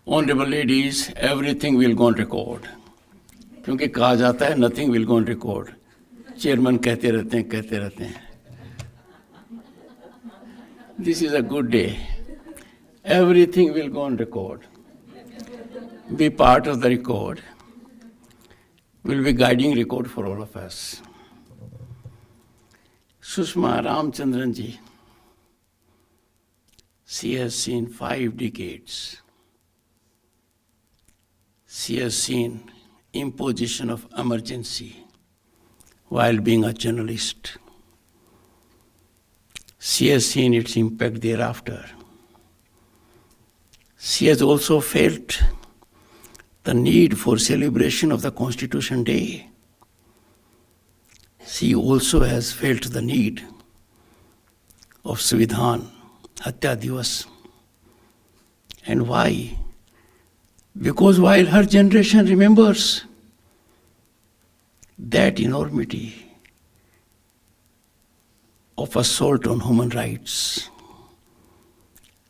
Honorable ladies, everything will go on record. क्योंकि कहा जाता है nothing will go on record. Chairman कहते रहते हैं. This is a good day. Everything will go on record. Be part of the record. Will be guiding record for all of us. Sushma Ramchandran ji, she has seen 5 decades. She has seen imposition of emergency while being a journalist. She has seen its impact thereafter. She has also felt the need for celebration of the Constitution Day. She also has felt the need of Svidhan, Hatya Divas. And why? Because while her generation remembers that enormity of assault on human rights,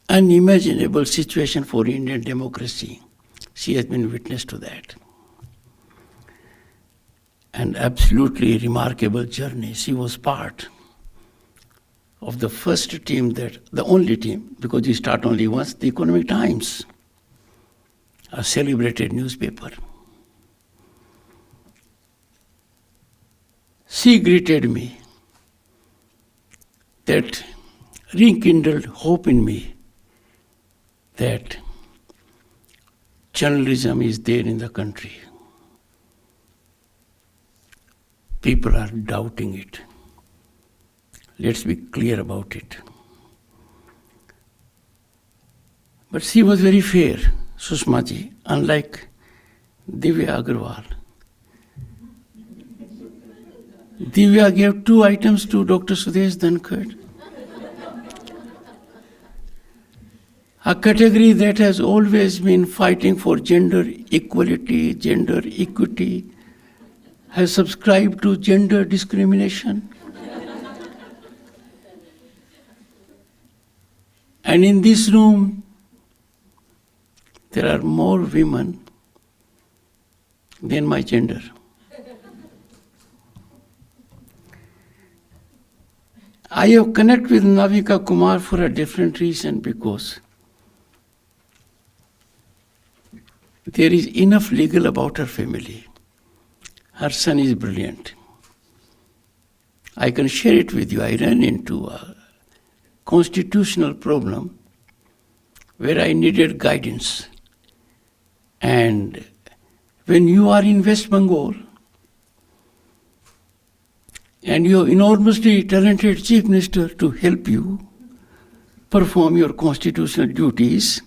unimaginable situation for Indian democracy, she has been witness to that. An absolutely remarkable journey. She was part of the first team, the only team, because you start only once, the Economic Times, a celebrated newspaper. She greeted me, that rekindled hope in me that journalism is there in the country. People are doubting it. Let's be clear about it. But she was very fair, Sushma ji, unlike Divya Agarwal. Divya gave 2 items to Dr. Sudesh Dhankad. A category that has always been fighting for gender equality, gender equity, has subscribed to gender discrimination. And in this room, there are more women than my gender. I have connected with Navika Kumar for a different reason, because there is enough legal about her family. Her son is brilliant. I can share it with you. I ran into a constitutional problem where I needed guidance. And when you are in West Bengal and you have enormously talented chief minister to help you perform your constitutional duties,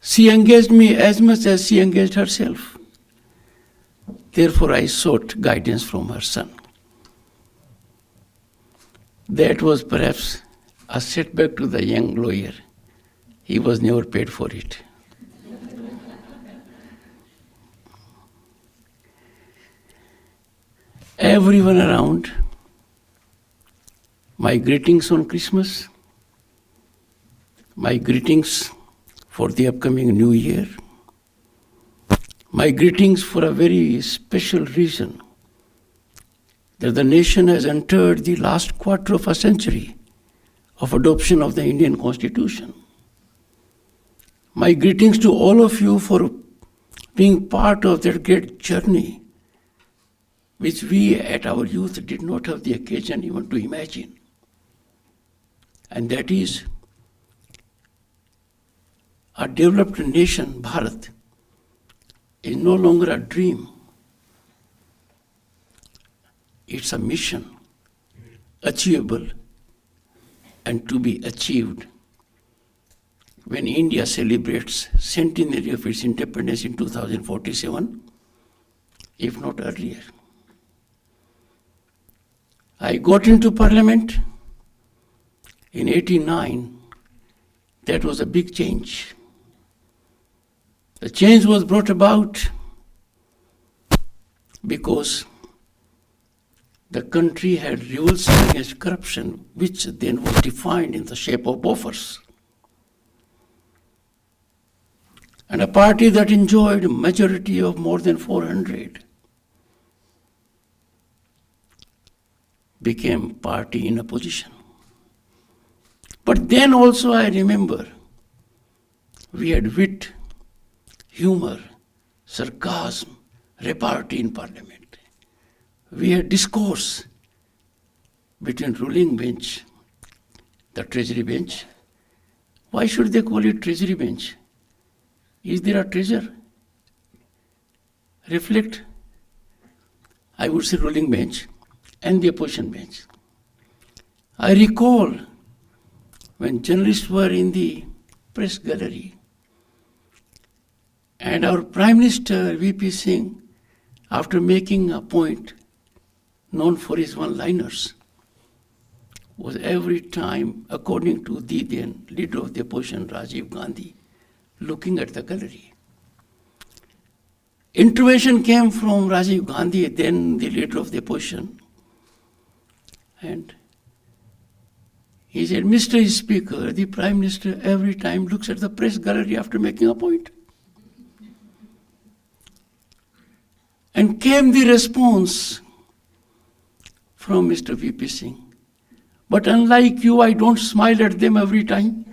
she engaged me as much as she engaged herself. Therefore, I sought guidance from her son. That was perhaps a setback to the young lawyer. He was never paid for it. Everyone around, my greetings on Christmas, my greetings for the upcoming New Year, my greetings for a very special reason, that the nation has entered the last quarter of a century of adoption of the Indian Constitution. My greetings to all of you for being part of that great journey, which we at our youth did not have the occasion even to imagine. And that is a developed nation, Bharat, is no longer a dream. It's a mission, achievable and to be achieved when India celebrates centenary of its independence in 2047, if not earlier. I got into parliament in 1989. That was a big change. The change was brought about because the country had revolted against corruption, which then was defined in the shape of Bofors. And a party that enjoyed a majority of more than 400 became party in opposition. But then also I remember we had wit, humor, sarcasm, repartee in parliament. We had discourse between ruling bench, the treasury bench. Why should they call it treasury bench? Is there a treasure? Reflect, I would say ruling bench and the opposition bench. I recall when journalists were in the press gallery and our Prime Minister VP Singh, after making a point known for his one-liners, was every time, according to the then leader of the opposition, Rajiv Gandhi, looking at the gallery. Intervention came from Rajiv Gandhi, then the leader of the opposition. And he said, Mr. Speaker, the Prime Minister every time looks at the press gallery after making a point. And came the response from Mr. VP Singh. But unlike you, I don't smile at them every time.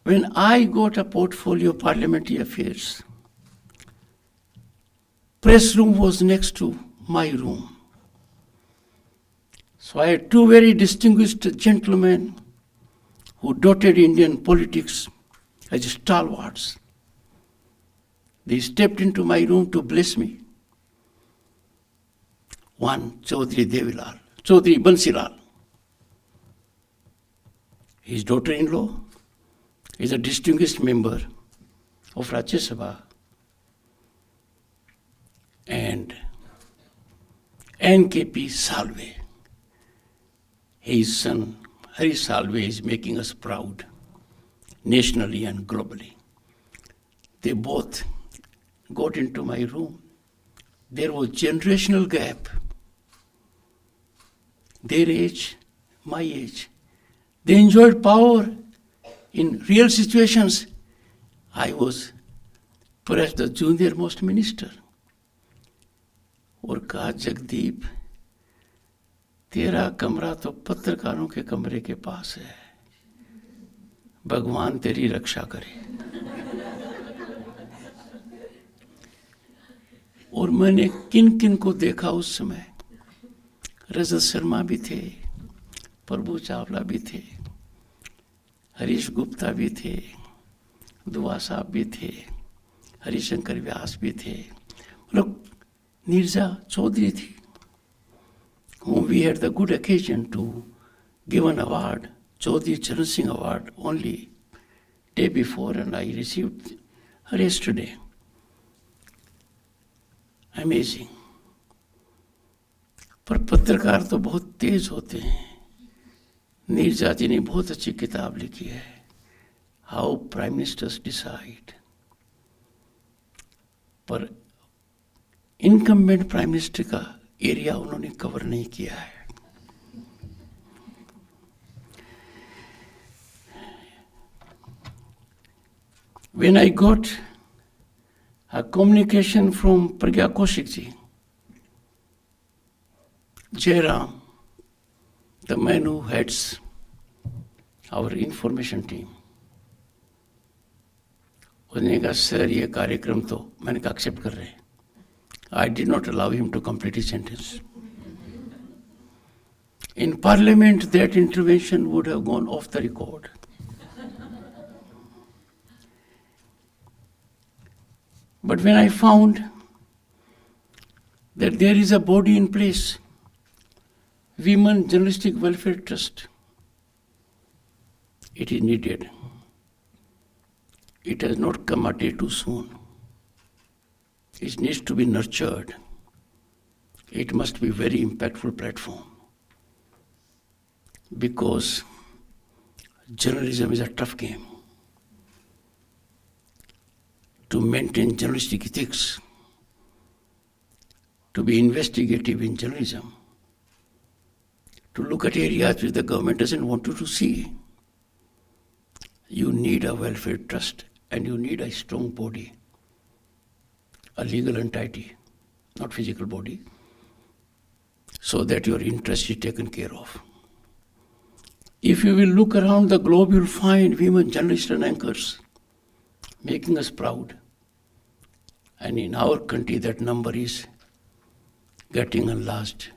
When I got a portfolio of parliamentary affairs, press room was next to my room. So I had two very distinguished gentlemen who dotted Indian politics as stalwarts. They stepped into my room to bless me. One, Chaudhry Bansilal. His daughter-in-law is a distinguished member of Rajya Sabha. And NKP Salve, his son Hari Salve, is making us proud nationally and globally. They both got into my room. There was generational gap. Their age, my age. They enjoyed power in real situations. I was perhaps the junior most minister. और कहा, जगदीप, तेरा कमरा तो पत्रकारों के कमरे के पास है, भगवान तेरी रक्षा करे। और मैंने किन किन को देखा उस समय। रजत शर्मा भी थे, प्रभु चावला भी थे, हरीश गुप्ता भी थे, दुआ साहब भी थे, हरिशंकर व्यास भी थे, मतलब Nirja Chaudhary thi, whom we had the good occasion to give an award, Chaudhary Charan Singh Award, only day before, and I received her yesterday. Amazing. पर पत्रकार तो बहुत तेज होते हैं। नीरजा जी ने बहुत अच्छी किताब लिखी है, हाउ प्राइम मिनिस्टर्स डिसाइड। पर इनकम्बेंट प्राइम मिनिस्टर का एरिया उन्होंने कवर नहीं किया है। When I got a communication from Pragya Kaushik ji, Jairam, the man who heads our information team, उसने कहा, सर ये कार्यक्रम तो मैंने कहा एक्सेप्ट कर रहे हैं। I did not allow him to complete his sentence. In Parliament, that intervention would have gone off the record. But when I found that there is a body in place, Women Journalistic Welfare Trust, it is needed. It has not come a day too soon. It needs to be nurtured. It must be a very impactful platform. Because journalism is a tough game. To maintain journalistic ethics, to be investigative in journalism, to look at areas which the government doesn't want you to see. You need a welfare trust and you need a strong body, a legal entity, not physical body, so that your interest is taken care of. If you will look around the globe, you'll find women journalists and anchors making us proud. And in our country, that number is getting enlarged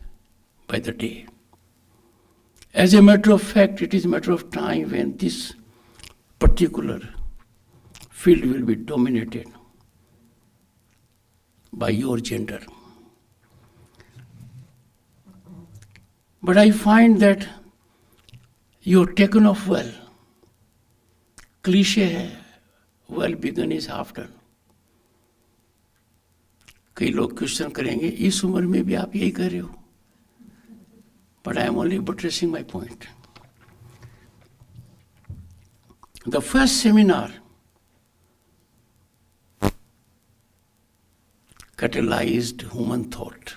by the day. As a matter of fact, it is a matter of time when this particular field will be dominated by your gender. But I find that you're taken off well. Cliche है, well begun is half done. कई लोग question करेंगे, इस उम्र में भी आप यही कर रहे हो? But I am only buttressing my point. The first seminar catalyzed human thought.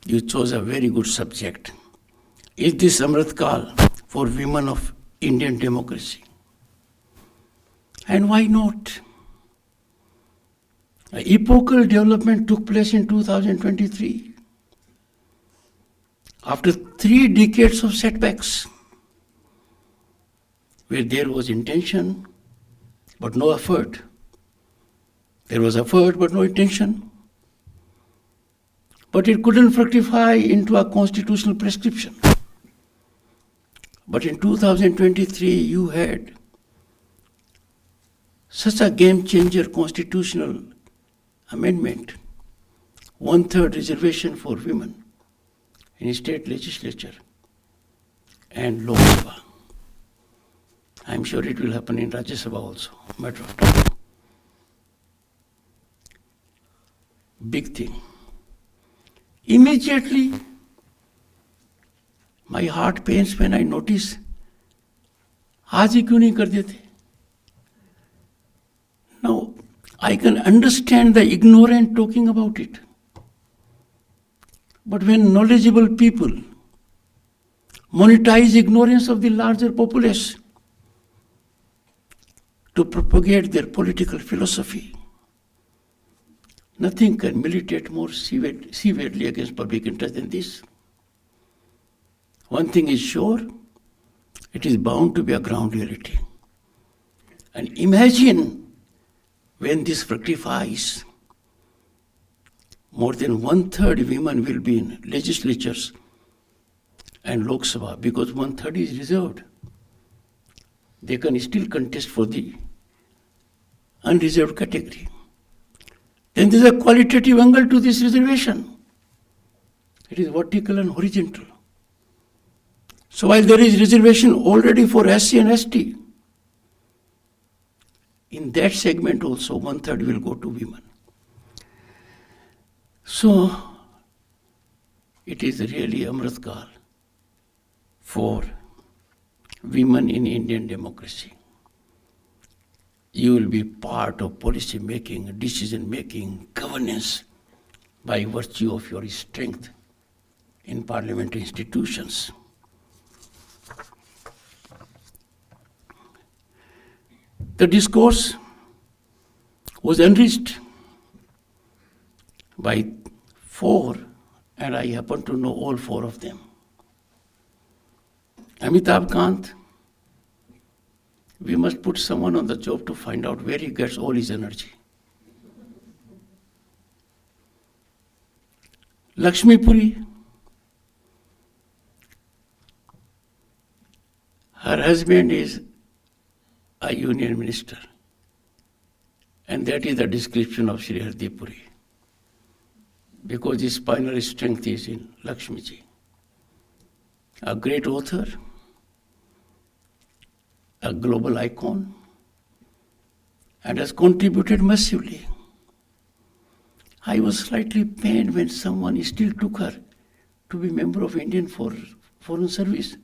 You chose a very good subject. Is this Amrit Kal for women of Indian democracy? And why not? An epochal development took place in 2023. After 3 decades of setbacks, where there was intention but no effort, there was effort but no intention, but it couldn't fructify into a constitutional prescription. But in 2023, you had such a game-changer constitutional amendment, 1/3 reservation for women in state legislature and Lok Sabha. I'm sure it will happen in Rajya Sabha also, matter of time. Big thing. Immediately, my heart pains when I notice, आज ही क्यों नहीं कर देते? Now, I can understand the ignorant talking about it. But when knowledgeable people monetize ignorance of the larger populace to propagate their political philosophy, nothing can militate more severely against public interest than this. One thing is sure, it is bound to be a ground reality. And imagine when this fructifies, more than 1/3 women will be in legislatures and Lok Sabha, because 1/3 is reserved. They can still contest for the unreserved category. Then there is a qualitative angle to this reservation. It is vertical and horizontal. So while there is reservation already for SC and ST, in that segment also 1/3 will go to women. So it is really Amrit Kal for women in Indian democracy. You will be part of policy making, decision making, governance by virtue of your strength in parliamentary institutions. The discourse was enriched by 4, and I happen to know all 4 of them. Amitabh Kant, we must put someone on the job to find out where he gets all his energy. Lakshmi Puri, her husband is a union minister, and that is the description of Shri Hardeep Puri, because his spinal strength is in Lakshmi ji. A great author, a global icon, and has contributed massively. I was slightly pained when someone still took her to be member of Indian Foreign Service,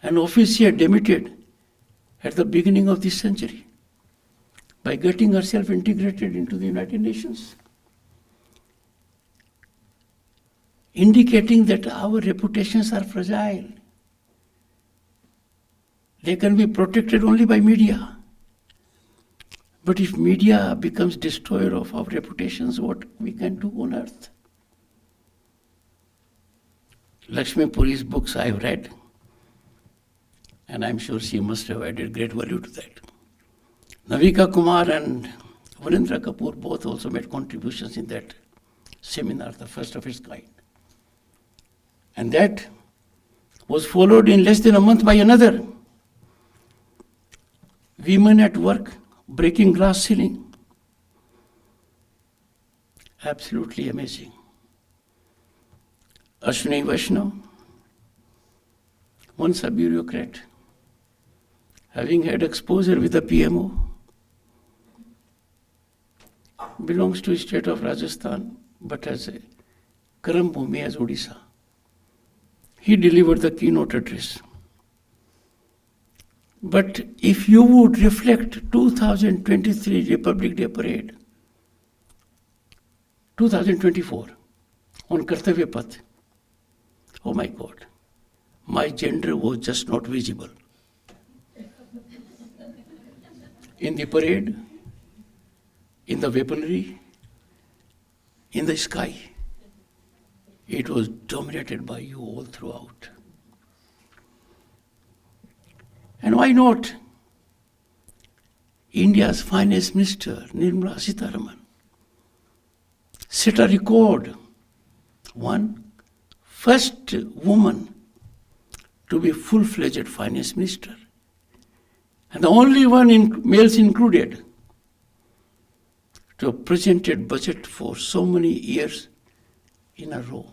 an office she had demoted at the beginning of this century by getting herself integrated into the United Nations. indicating that our reputations are fragile. They can be protected only by media. But if media becomes destroyer of our reputations, what we can do on earth? Lakshmi Puri's books I have read, and I'm sure she must have added great value to that. Navika Kumar and Virendra Kapoor both also made contributions in that seminar, the first of its kind. And that was followed in less than a month by another. Women at work breaking glass ceiling. Absolutely amazing. Ashwini Vaishnav, once a bureaucrat, having had exposure with the PMO, belongs to the state of Rajasthan, but has a Karam Bhumi as Odisha. He delivered the keynote address. But if you would reflect 2023 Republic Day Parade, 2024, on Kartavya Path, oh my God, my gender was just not visible. In the parade, in the weaponry, in the sky, it was dominated by you all throughout. And why not? India's finance minister, Nirmala Sitharaman, set a record. First woman to be full-fledged finance minister. And the only one, males included, to have presented budget for so many years in a row.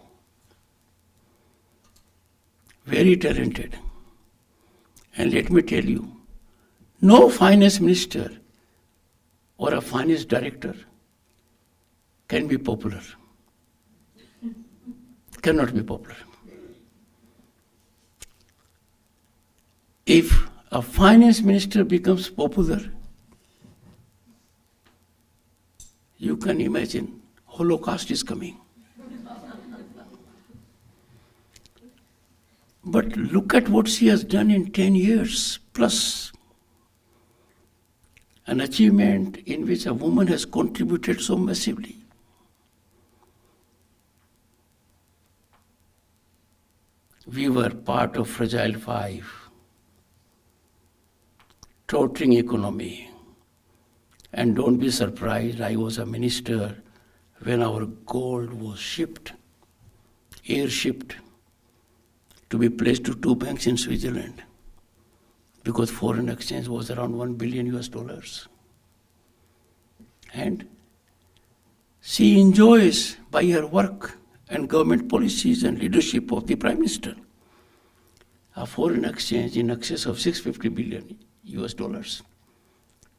Very talented. And let me tell you, no finance minister or a finance director can be popular. Cannot be popular. If a finance minister becomes popular, you can imagine Holocaust is coming. But look at what she has done in 10 years plus. An achievement in which a woman has contributed so massively. We were part of Fragile Five, tottering economy. And don't be surprised, I was a minister when our gold was shipped, air-shipped, to be placed to 2 banks in Switzerland, because foreign exchange was around $1 billion US. And she enjoys, by her work and government policies and leadership of the Prime Minister, a foreign exchange in excess of $650 billion US,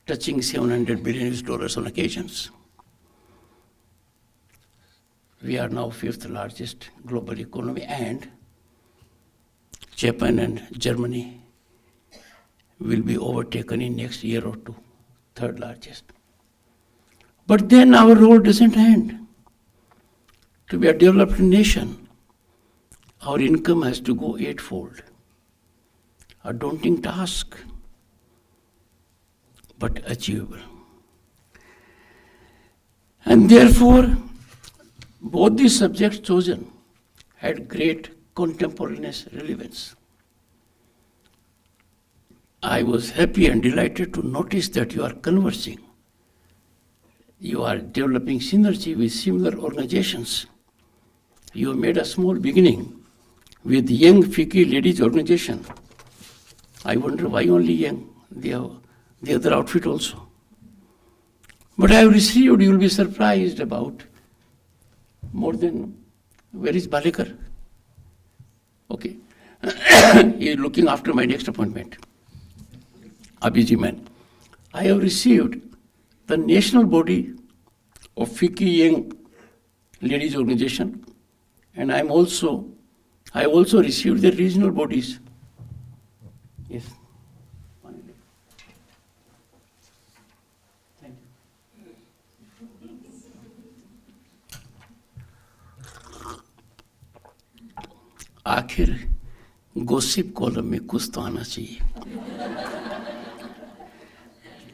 touching $700 billion US on occasions. We are now 5th largest global economy, and Japan and Germany will be overtaken in next year or two, 3rd largest. But then our role doesn't end. To be a developed nation, our income has to go 8-fold. A daunting task, but achievable. And therefore, both the subjects chosen had great contemporaneous relevance. I was happy and delighted to notice that you are conversing. You are developing synergy with similar organizations. You have made a small beginning with Young FICCI Ladies Organization. I wonder why only young? They have the other outfit also. But I have received, you will be surprised about, more than, where is Balekar? Okay. He is looking after my next appointment. Abhiji man. I have received the national body of FICCI Young Ladies Organization, and I also received the regional bodies. Yes. Thank you. 5 आखिर gossip column में कुछ तो आना चाहिए।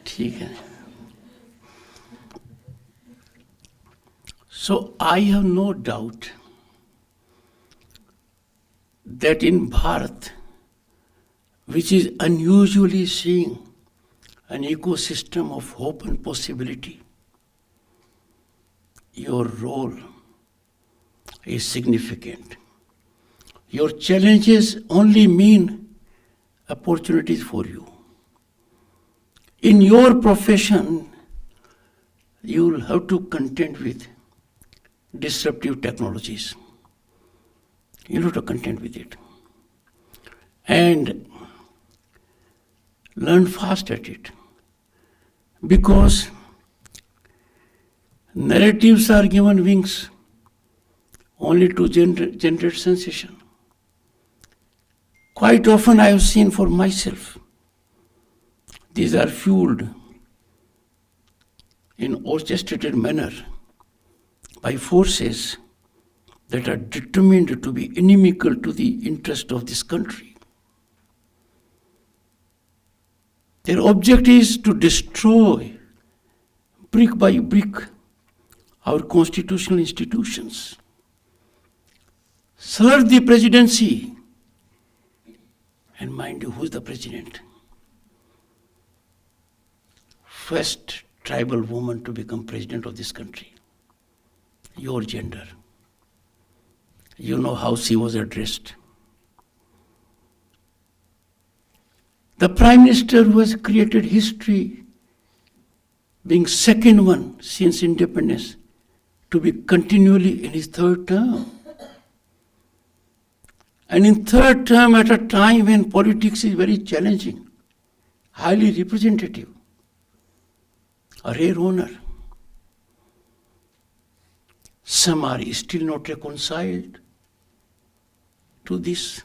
ठीक है। So I have no doubt that in Bharat, which is unusually seeing an ecosystem of hope and possibility, your role is significant. Your challenges only mean opportunities for you. In your profession, you will have to contend with disruptive technologies. You'll have to contend with it. And learn fast at it. Because narratives are given wings only to generate sensation. Quite often I have seen for myself, these are fueled in orchestrated manner by forces that are determined to be inimical to the interest of this country. Their object is to destroy, brick by brick, our constitutional institutions, slur the presidency. And mind you, who's the president? First tribal woman to become president of this country. Your gender. You know how she was addressed. The Prime Minister who has created history, being second one since independence, to be continually in his third term. And in third term, at a time when politics is very challenging, highly representative, a rare honor. Some are still not reconciled to this.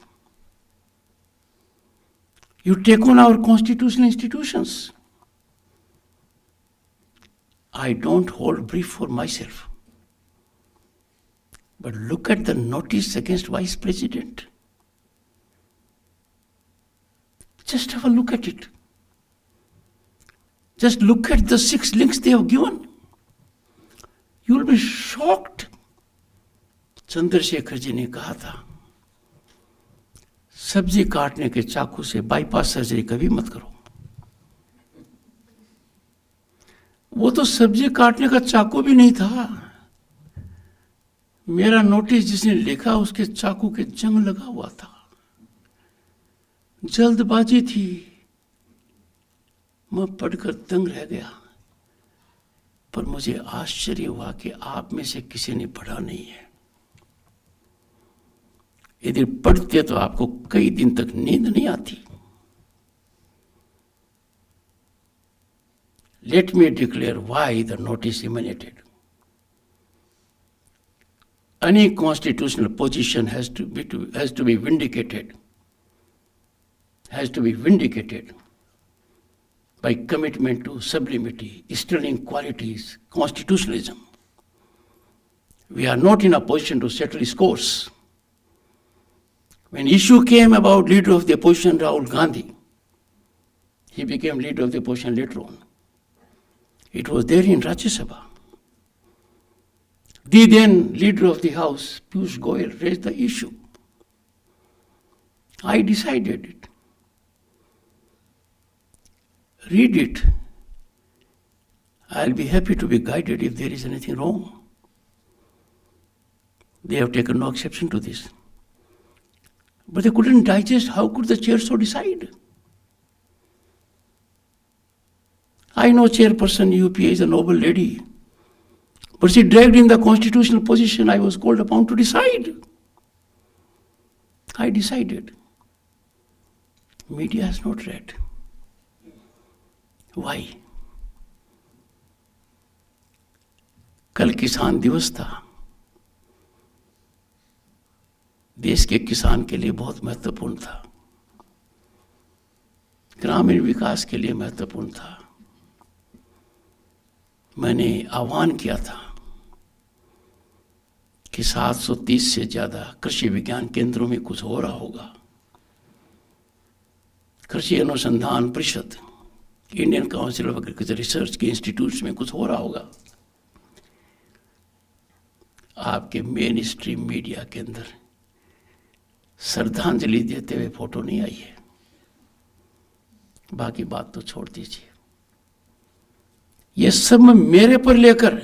You take on our constitutional institutions. I don't hold brief for myself. But look at the notice against Vice President. Just have a look at it. Just look at the 6 links they have given. You will be shocked. Chandrashekhar ji ने कहा था, सब्जी काटने के चाकू से bypass surgery कभी मत करो। वो तो सब्जी काटने का चाकू भी नहीं था। मेरा नोटिस जिसने लिखा उसके चाकू के जंग लगा हुआ था। जल्दबाजी थी। मैं पढ़कर दंग रह गया। पर मुझे आश्चर्य हुआ कि आप में से किसी ने पढ़ा नहीं है। यदि पढ़ते तो आपको कई दिन तक नींद नहीं आती। Let me declare why the notice emanated. Any constitutional position has to be vindicated. Has to be vindicated by commitment to sublimity, sterling qualities, constitutionalism. We are not in a position to settle scores. When issue came about leader of the opposition, Rahul Gandhi, he became leader of the opposition later on. It was there in Rajya Sabha. The then leader of the House, Piyush Goyal, raised the issue. I decided it. Read it. I'll be happy to be guided if there is anything wrong. They have taken no exception to this. But they couldn't digest how could the chair so decide. I know chairperson UPA is a noble lady, but she dragged in the constitutional position I was called upon to decide. I decided. Media has not read. Why? कल किसान दिवस था। देश के किसान के लिए बहुत महत्वपूर्ण था। ग्रामीण विकास के लिए महत्वपूर्ण था। मैंने आह्वान किया था कि 730 से ज़्यादा कृषि विज्ञान केंद्रों में कुछ हो रहा होगा। कृषि अनुसंधान परिषद, Indian council of agriculture research के इंस्टीट्यूट्स में कुछ हो रहा होगा। आपके मेन स्ट्रीम मीडिया के अंदर श्रद्धांजलि देते हुए फोटो नहीं आई है। बाकी बात तो छोड़ दीजिए। ये सब मेरे पर लेकर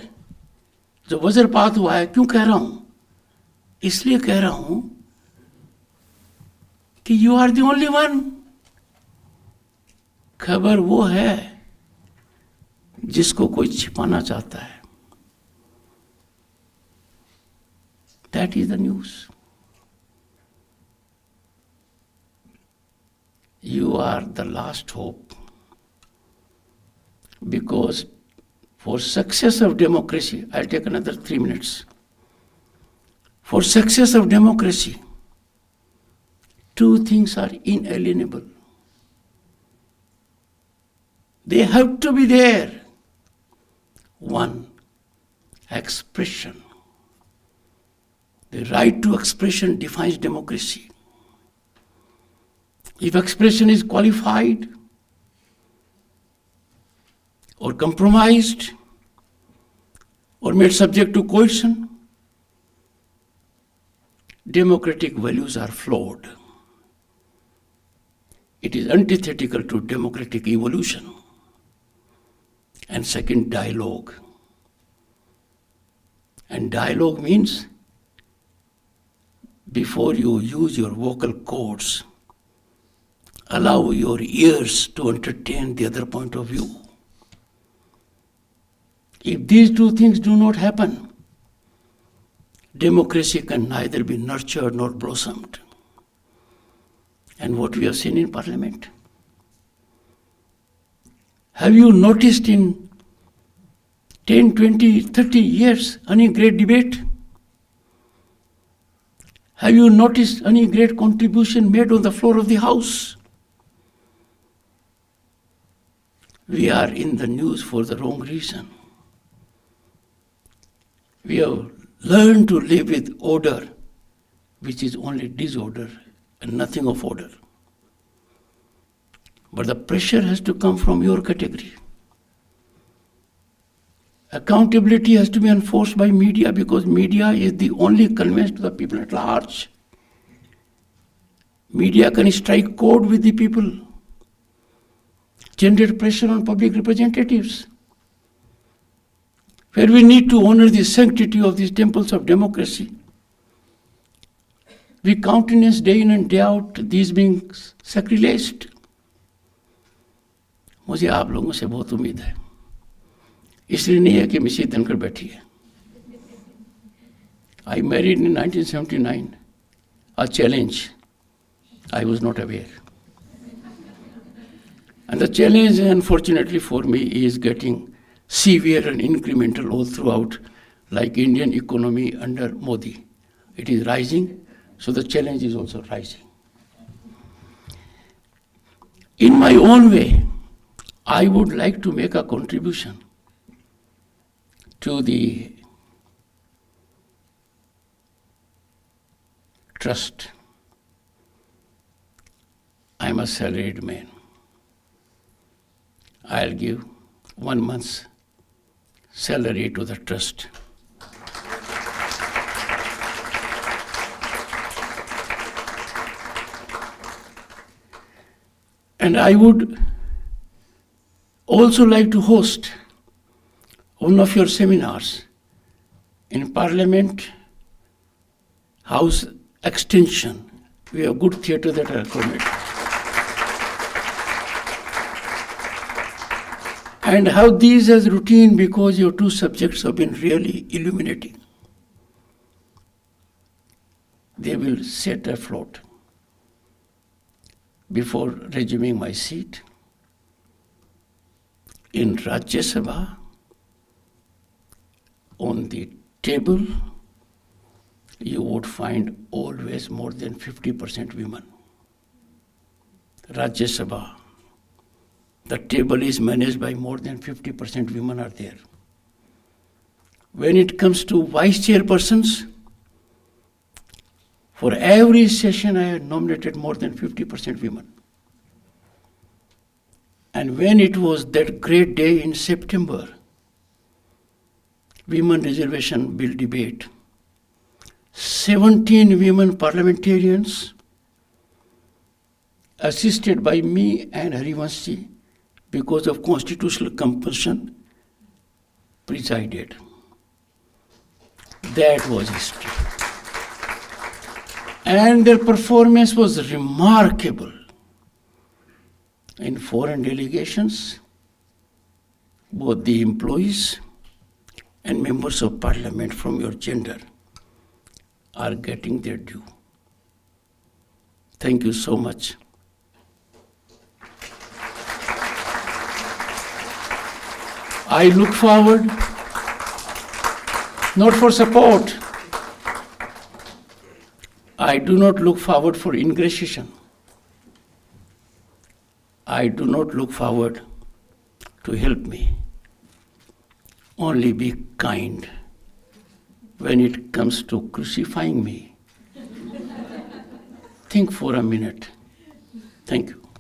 जो वज्रपात हुआ है, क्यों कह रहा हूं? इसलिए कह रहा हूं कि you are the only one. खबर वो है जिसको कोई छिपाना चाहता है। That is the news. You are the last hope, because for success of democracy, I'll take another 3 minutes. For success of democracy, two things are inalienable. They have to be there. One, expression. The right to expression defines democracy. If expression is qualified or compromised or made subject to coercion, democratic values are flawed. It is antithetical to democratic evolution. And second, dialogue. And dialogue means before you use your vocal cords, allow your ears to entertain the other point of view. If these two things do not happen, democracy can neither be nurtured nor blossomed. And what we have seen in Parliament. Have you noticed in 10, 20, 30 years any great debate? Have you noticed any great contribution made on the floor of the House? We are in the news for the wrong reason. We have learned to live with order, which is only disorder and nothing of order. But the pressure has to come from your category. Accountability has to be enforced by media, because media is the only conveyance to the people at large. Media can strike chord with the people, generate pressure on public representatives. Where we need to honor the sanctity of these temples of democracy, we countenance day in and day out these being sacrileged. मुझे आप लोगों से बहुत उम्मीद है, इसलिए नहीं है कि मिसी धनखड़ बैठी है. I married in 1979, a challenge. I was not aware. And the challenge, unfortunately for me, is getting severe and incremental all throughout, like Indian economy under Modi. It is rising, so the challenge is also rising. In my own way, I would like to make a contribution to the trust. I am a salaried man. I'll give 1 month's salary to the trust. And I would also like to host one of your seminars in Parliament House Extension. We have good theatre that are accommodated. And have these as routine, because your two subjects have been really illuminating. They will set afloat. Before resuming my seat, in Rajya Sabha, on the table, you would find always more than 50% women. Rajya Sabha, the table is managed by more than 50% women are there. When it comes to vice chairpersons, For every session, I nominated more than 50% women. And when it was that great day in September, Women Reservation Bill debate, 17 women parliamentarians, assisted by me and Harivanshi, because of constitutional compulsion, presided. That was history. And their performance was remarkable. In foreign delegations, both the employees and members of parliament from your gender are getting their due. Thank you so much. I look forward, not for support. I do not look forward for ingratiation. I do not look forward to help me. Only be kind when it comes to crucifying me. Think for a minute. Thank you.